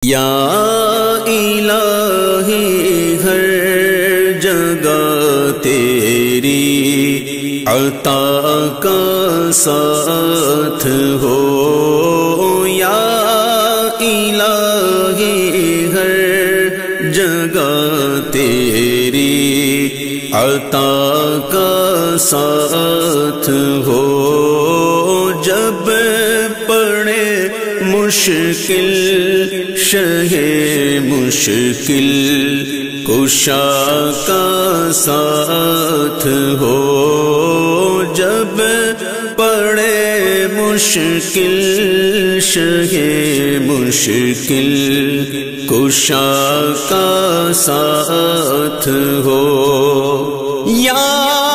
یا الہی ہر جگہ تیری عطا کا ساتھ ہو، یا الہی ہر جگہ تیری عطا کا ساتھ ہو، جب پڑے مشکل شہ مشکل کشا کا ساتھ ہو، جب پڑے مشکل شہ مشکل کشا کا ساتھ ہو، یا